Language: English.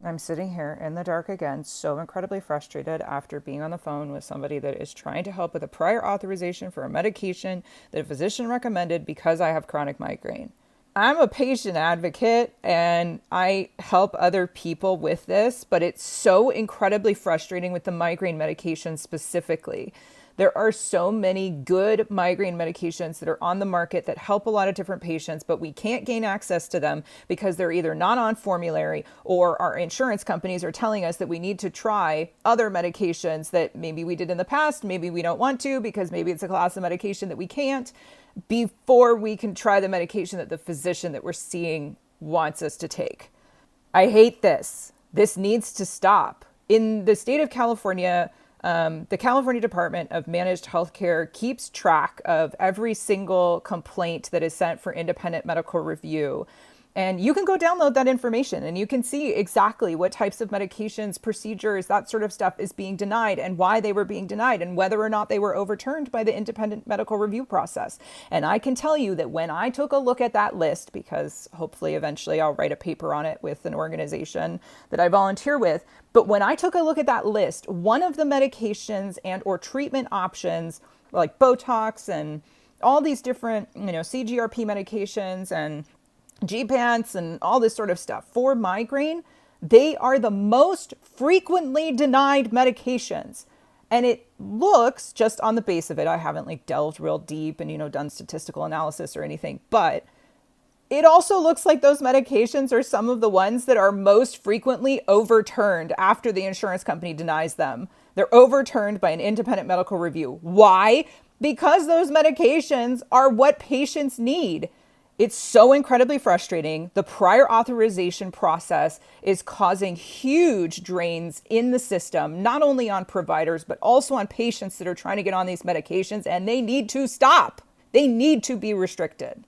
I'm sitting here in the dark again, so incredibly frustrated after being on the phone with somebody that is trying to help with a prior authorization for a medication that a physician recommended because I have chronic migraine. I'm a patient advocate and I help other people with this, but it's so incredibly frustrating with the migraine medication specifically. There are so many good migraine medications that are on the market that help a lot of different patients, but we can't gain access to them because they're either not on formulary or our insurance companies are telling us that we need to try other medications that maybe we did in the past, maybe we don't want to because maybe it's a class of medication that we can't, before we can try the medication that the physician that we're seeing wants us to take. I hate this. This needs to stop. In the state of California, the California Department of Managed Healthcare keeps track of every single complaint that is sent for independent medical review. And you can go download that information and you can see exactly what types of medications, procedures, that sort of stuff is being denied and why they were being denied and whether or not they were overturned by the independent medical review process. And I can tell you that when I took a look at that list, because hopefully eventually I'll write a paper on it with an organization that I volunteer with, but when I took a look at that list, one of the medications and or treatment options like Botox and all these different, CGRP medications and Gepants and all this sort of stuff for migraine, they are the most frequently denied medications. And it looks, just on the base of it, I haven't delved real deep and done statistical analysis or anything, but it also looks like those medications are some of the ones that are most frequently overturned after the insurance company denies them. They're overturned by an independent medical review. Why? Because those medications are what patients need. It's so incredibly frustrating. The prior authorization process is causing huge drains in the system, not only on providers, but also on patients that are trying to get on these medications, and they need to stop. They need to be restricted.